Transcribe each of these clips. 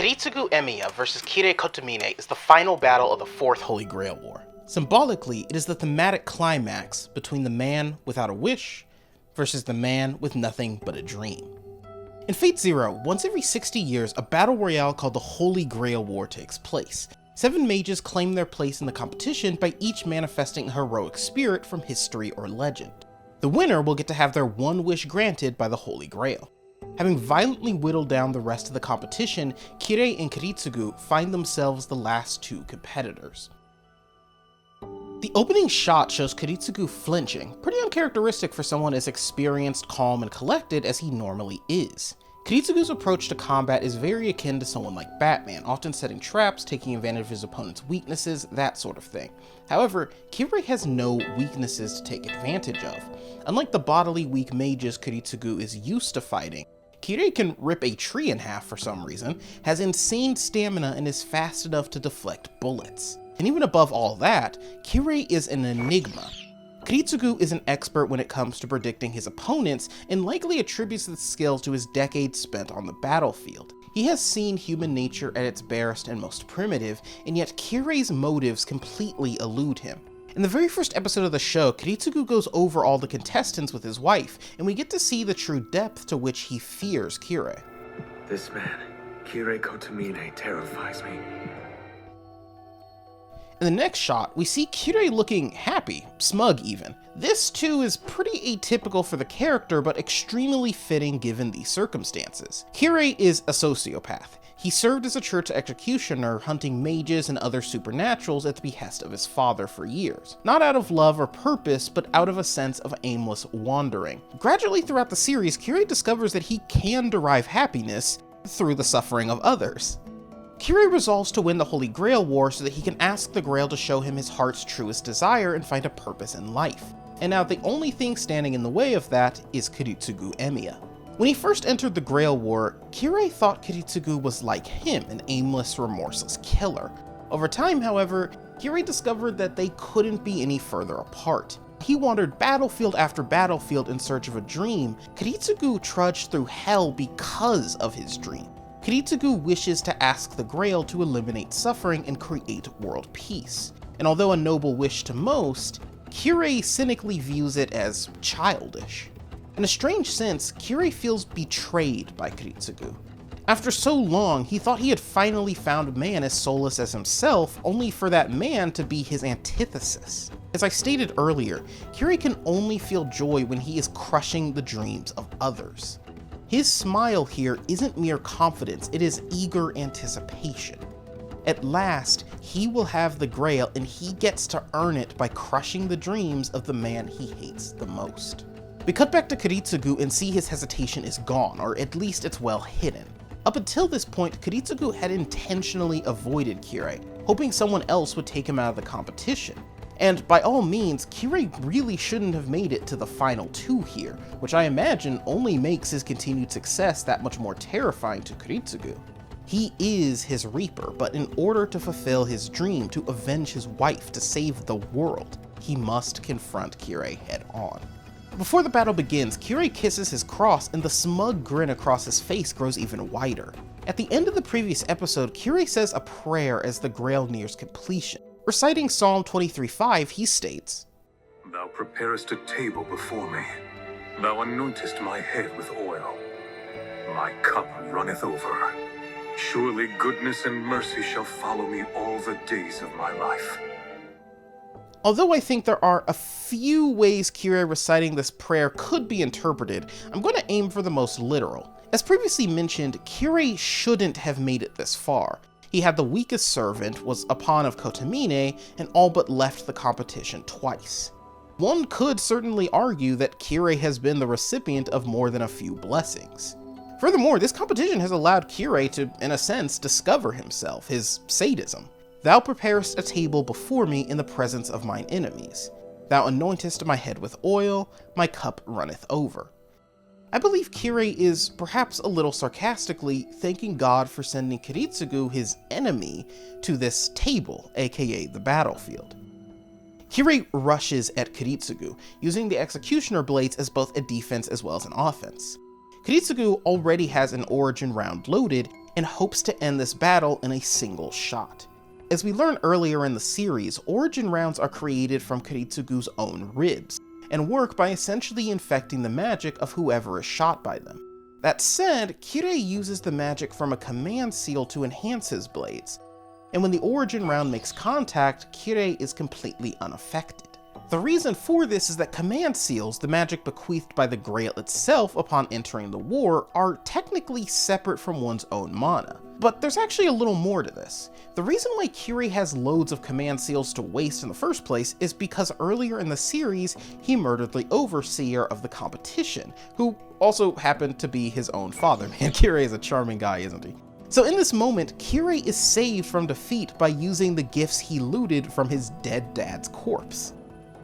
Kiritsugu Emiya versus Kirei Kotomine is the final battle of the Fourth Holy Grail War. Symbolically, it is the thematic climax between the man without a wish versus the man with nothing but a dream. In Fate Zero, once every 60 years, a battle royale called the Holy Grail War takes place. 7 mages claim their place in the competition by each manifesting a heroic spirit from history or legend. The winner will get to have their one wish granted by the Holy Grail. Having violently whittled down the rest of the competition, Kirei and Kiritsugu find themselves the last 2 competitors. The opening shot shows Kiritsugu flinching, pretty uncharacteristic for someone as experienced, calm, and collected as he normally is. Kiritsugu's approach to combat is very akin to someone like Batman, often setting traps, taking advantage of his opponent's weaknesses, that sort of thing. However, Kirei has no weaknesses to take advantage of. Unlike the bodily weak mages Kiritsugu is used to fighting, Kirei can rip a tree in half for some reason, has insane stamina, and is fast enough to deflect bullets. And even above all that, Kirei is an enigma. Kiritsugu is an expert when it comes to predicting his opponents and likely attributes this skill to his decades spent on the battlefield. He has seen human nature at its barest and most primitive, and yet Kirei's motives completely elude him. In the very first episode of the show, Kiritsugu goes over all the contestants with his wife, and we get to see the true depth to which he fears Kirei. This man, Kirei Kotomine, terrifies me. In the next shot, we see Kirei looking happy, smug even. This too is pretty atypical for the character, but extremely fitting given these circumstances. Kirei is a sociopath. He served as a church executioner, hunting mages and other supernaturals at the behest of his father for years. Not out of love or purpose, but out of a sense of aimless wandering. Gradually throughout the series, Kirei discovers that he can derive happiness through the suffering of others. Kirei resolves to win the Holy Grail War so that he can ask the Grail to show him his heart's truest desire and find a purpose in life. And now the only thing standing in the way of that is Kiritsugu Emiya. When he first entered the Grail War, Kirei thought Kiritsugu was like him, an aimless, remorseless killer. Over time, however, Kirei discovered that they couldn't be any further apart. He wandered battlefield after battlefield in search of a dream. Kiritsugu trudged through hell because of his dream. Kiritsugu wishes to ask the Grail to eliminate suffering and create world peace. And although a noble wish to most, Kirei cynically views it as childish. In a strange sense, Kirei feels betrayed by Kiritsugu. After so long, he thought he had finally found a man as soulless as himself, only for that man to be his antithesis. As I stated earlier, Kirei can only feel joy when he is crushing the dreams of others. His smile here isn't mere confidence, it is eager anticipation. At last, he will have the Grail, and he gets to earn it by crushing the dreams of the man he hates the most. We cut back to Kiritsugu and see his hesitation is gone, or at least it's well hidden. Up until this point, Kiritsugu had intentionally avoided Kirei, hoping someone else would take him out of the competition. And by all means, Kirei really shouldn't have made it to the final 2 here, which I imagine only makes his continued success that much more terrifying to Kiritsugu. He is his Reaper, but in order to fulfill his dream to avenge his wife, to save the world, he must confront Kirei head on. Before the battle begins, Kirei kisses his cross, and the smug grin across his face grows even wider. At the end of the previous episode, Kirei says a prayer as the Grail nears completion. Reciting Psalm 23:5, he states, Thou preparest a table before me. Thou anointest my head with oil. My cup runneth over. Surely goodness and mercy shall follow me all the days of my life. Although I think there are a few ways Kirei reciting this prayer could be interpreted, I'm going to aim for the most literal. As previously mentioned, Kirei shouldn't have made it this far. He had the weakest servant, was a pawn of Kotomine, and all but left the competition twice. One could certainly argue that Kirei has been the recipient of more than a few blessings. Furthermore, this competition has allowed Kirei to, in a sense, discover himself, his sadism. Thou preparest a table before me in the presence of mine enemies. Thou anointest my head with oil, my cup runneth over. I believe Kirei is, perhaps a little sarcastically, thanking God for sending Kiritsugu, his enemy, to this table, aka the battlefield. Kirei rushes at Kiritsugu, using the executioner blades as both a defense as well as an offense. Kiritsugu already has an origin round loaded, and hopes to end this battle in a single shot. As we learned earlier in the series, origin rounds are created from Kiritsugu's own ribs, and work by essentially infecting the magic of whoever is shot by them. That said, Kirei uses the magic from a command seal to enhance his blades, and when the origin round makes contact, Kirei is completely unaffected. The reason for this is that command seals, the magic bequeathed by the Grail itself upon entering the war, are technically separate from one's own mana. But there's actually a little more to this. The reason why Kirei has loads of command seals to waste in the first place is because earlier in the series, he murdered the overseer of the competition, who also happened to be his own father. Man, Kirei is a charming guy, isn't he? So in this moment, Kirei is saved from defeat by using the gifts he looted from his dead dad's corpse.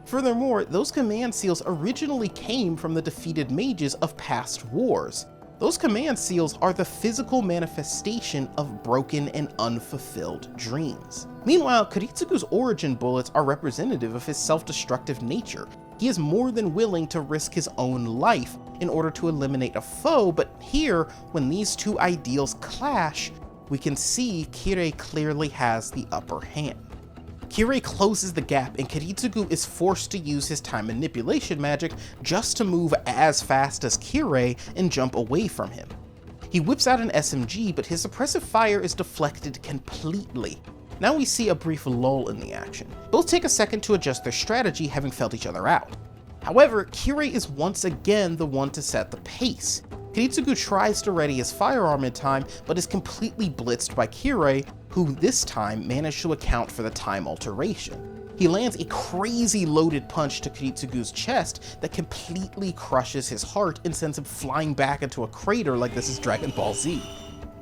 Furthermore, those command seals originally came from the defeated mages of past wars. Those command seals are the physical manifestation of broken and unfulfilled dreams. Meanwhile, Kiritsugu's origin bullets are representative of his self-destructive nature. He is more than willing to risk his own life in order to eliminate a foe, but here, when these two ideals clash, we can see Kirei clearly has the upper hand. Kirei closes the gap and Kiritsugu is forced to use his time manipulation magic just to move as fast as Kirei and jump away from him. He whips out an SMG, but his suppressive fire is deflected completely. Now we see a brief lull in the action. Both take a second to adjust their strategy, having felt each other out. However, Kirei is once again the one to set the pace. Kiritsugu tries to ready his firearm in time, but is completely blitzed by Kirei, who this time managed to account for the time alteration. He lands a crazy loaded punch to Kiritsugu's chest that completely crushes his heart and sends him flying back into a crater like this is Dragon Ball Z.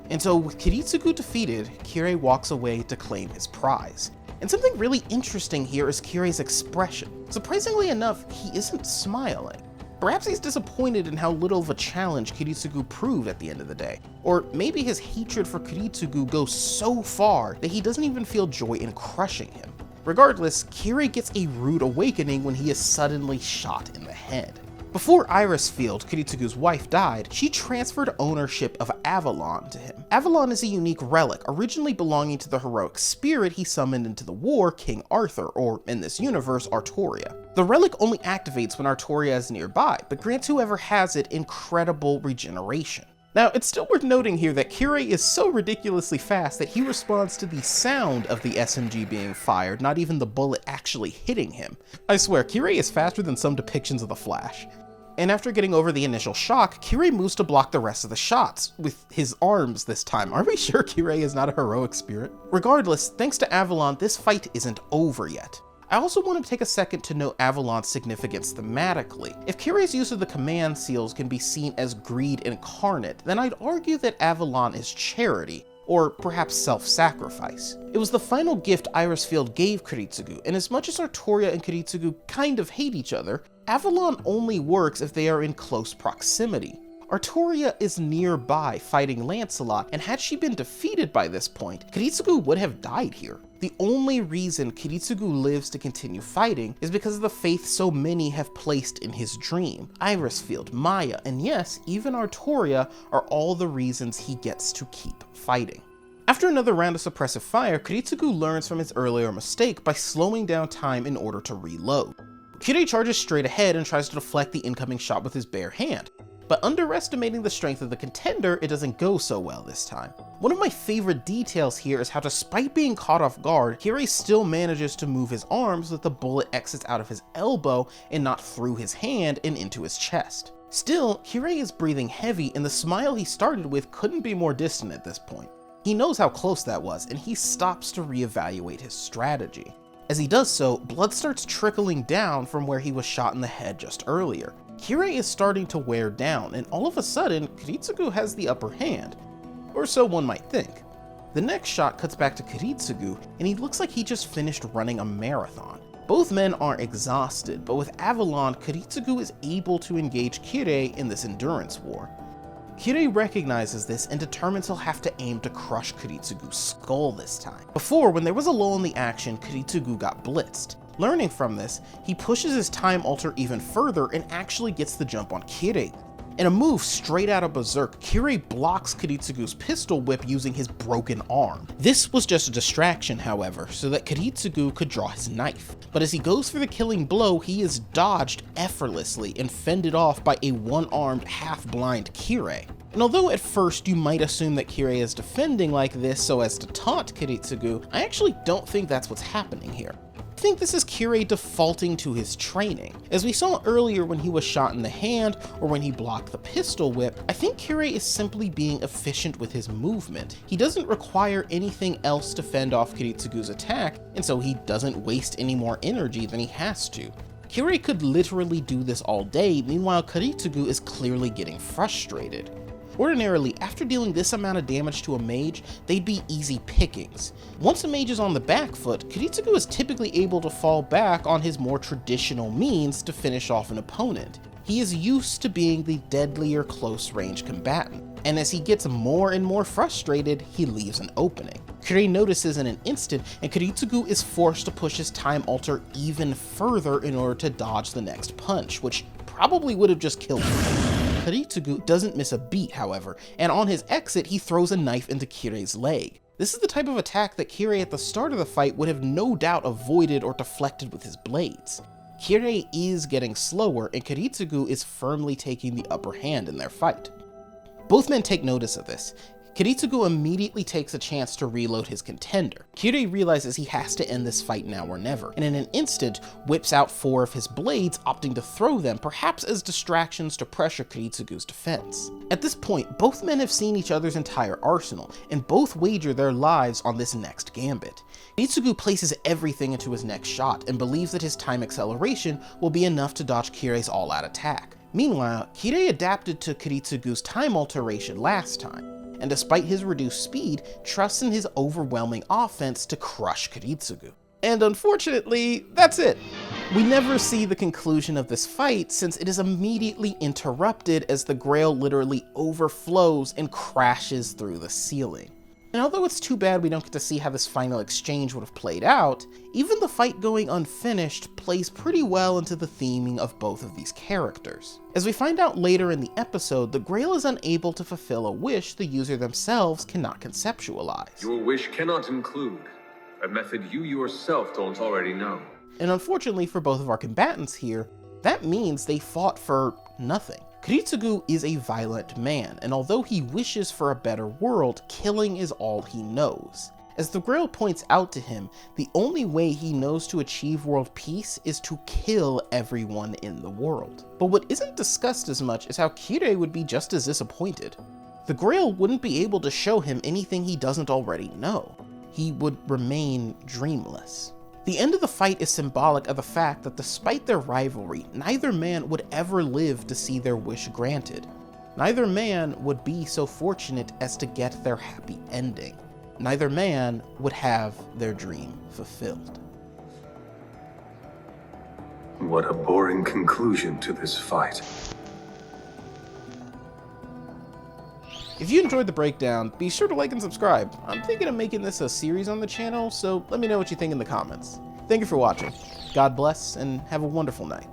And so with Kiritsugu defeated, Kirei walks away to claim his prize. And something really interesting here is Kirei's expression. Surprisingly enough, he isn't smiling. Perhaps he's disappointed in how little of a challenge Kiritsugu proved at the end of the day. Or maybe his hatred for Kiritsugu goes so far that he doesn't even feel joy in crushing him. Regardless, Kirei gets a rude awakening when he is suddenly shot in the head. Before Irisfield, Kiritsugu's wife, died, she transferred ownership of Avalon to him. Avalon is a unique relic, originally belonging to the heroic spirit he summoned into the war, King Arthur, or in this universe, Artoria. The relic only activates when Artoria is nearby, but grants whoever has it incredible regeneration. Now, it's still worth noting here that Kirei is so ridiculously fast that he responds to the sound of the SMG being fired, not even the bullet actually hitting him. I swear, Kirei is faster than some depictions of the Flash. And after getting over the initial shock, Kirei moves to block the rest of the shots, with his arms this time. Are we sure Kirei is not a heroic spirit? Regardless, thanks to Avalon, this fight isn't over yet. I also want to take a second to note Avalon's significance thematically. If Kirei's use of the command seals can be seen as greed incarnate, then I'd argue that Avalon is charity, or perhaps self-sacrifice. It was the final gift Irisfield gave Kiritsugu, and as much as Artoria and Kiritsugu kind of hate each other, Avalon only works if they are in close proximity. Artoria is nearby fighting Lancelot, and had she been defeated by this point, Kiritsugu would have died here. The only reason Kiritsugu lives to continue fighting is because of the faith so many have placed in his dream. Irisfield, Maya, and yes, even Artoria are all the reasons he gets to keep fighting. After another round of suppressive fire, Kiritsugu learns from his earlier mistake by slowing down time in order to reload. Kirei charges straight ahead and tries to deflect the incoming shot with his bare hand, but underestimating the strength of the contender, it doesn't go so well this time. One of my favorite details here is how, despite being caught off guard, Kirei still manages to move his arm so that the bullet exits out of his elbow and not through his hand and into his chest. Still, Kirei is breathing heavy, and the smile he started with couldn't be more distant at this point. He knows how close that was, and he stops to reevaluate his strategy. As he does so, blood starts trickling down from where he was shot in the head just earlier. Kirei is starting to wear down, and all of a sudden, Kiritsugu has the upper hand. Or so one might think. The next shot cuts back to Kiritsugu, and he looks like he just finished running a marathon. Both men are exhausted, but with Avalon, Kiritsugu is able to engage Kirei in this endurance war. Kirei recognizes this and determines he'll have to aim to crush Kiritsugu's skull this time. Before, when there was a lull in the action, Kiritsugu got blitzed. Learning from this, he pushes his time alter even further and actually gets the jump on Kirei. In a move straight out of Berserk, Kirei blocks Kiritsugu's pistol whip using his broken arm. This was just a distraction, however, so that Kiritsugu could draw his knife. But as he goes for the killing blow, he is dodged effortlessly and fended off by a one-armed, half-blind Kirei. And although at first you might assume that Kirei is defending like this so as to taunt Kiritsugu, I actually don't think that's what's happening here. I think this is Kirei defaulting to his training. As we saw earlier when he was shot in the hand or when he blocked the pistol whip, I think Kirei is simply being efficient with his movement. He doesn't require anything else to fend off Kiritsugu's attack, and so he doesn't waste any more energy than he has to. Kirei could literally do this all day, meanwhile Kiritsugu is clearly getting frustrated. Ordinarily, after dealing this amount of damage to a mage, they'd be easy pickings. Once a mage is on the back foot, Kiritsugu is typically able to fall back on his more traditional means to finish off an opponent. He is used to being the deadlier close-range combatant, and as he gets more and more frustrated, he leaves an opening. Kirei notices in an instant, and Kiritsugu is forced to push his time altar even further in order to dodge the next punch, which probably would have just killed him. Kiritsugu doesn't miss a beat, however, and on his exit, he throws a knife into Kirei's leg. This is the type of attack that Kirei at the start of the fight would have no doubt avoided or deflected with his blades. Kirei is getting slower, and Kiritsugu is firmly taking the upper hand in their fight. Both men take notice of this. Kiritsugu immediately takes a chance to reload his contender. Kirei realizes he has to end this fight now or never, and in an instant whips out 4 of his blades, opting to throw them, perhaps as distractions to pressure Kiritsugu's defense. At this point, both men have seen each other's entire arsenal, and both wager their lives on this next gambit. Kiritsugu places everything into his next shot, and believes that his time acceleration will be enough to dodge Kirei's all-out attack. Meanwhile, Kirei adapted to Kiritsugu's time alteration last time, and despite his reduced speed, trusts in his overwhelming offense to crush Kiritsugu. And unfortunately, that's it. We never see the conclusion of this fight since it is immediately interrupted as the Grail literally overflows and crashes through the ceiling. And although it's too bad we don't get to see how this final exchange would have played out, even the fight going unfinished plays pretty well into the theming of both of these characters. As we find out later in the episode, the Grail is unable to fulfill a wish the user themselves cannot conceptualize. Your wish cannot include a method you yourself don't already know. And unfortunately for both of our combatants here, that means they fought for nothing. Kiritsugu is a violent man, and although he wishes for a better world, killing is all he knows. As the Grail points out to him, the only way he knows to achieve world peace is to kill everyone in the world. But what isn't discussed as much is how Kirei would be just as disappointed. The Grail wouldn't be able to show him anything he doesn't already know. He would remain dreamless. The end of the fight is symbolic of the fact that despite their rivalry, neither man would ever live to see their wish granted. Neither man would be so fortunate as to get their happy ending. Neither man would have their dream fulfilled. What a boring conclusion to this fight. If you enjoyed the breakdown, be sure to like and subscribe. I'm thinking of making this a series on the channel, so let me know what you think in the comments. Thank you for watching. God bless, and have a wonderful night.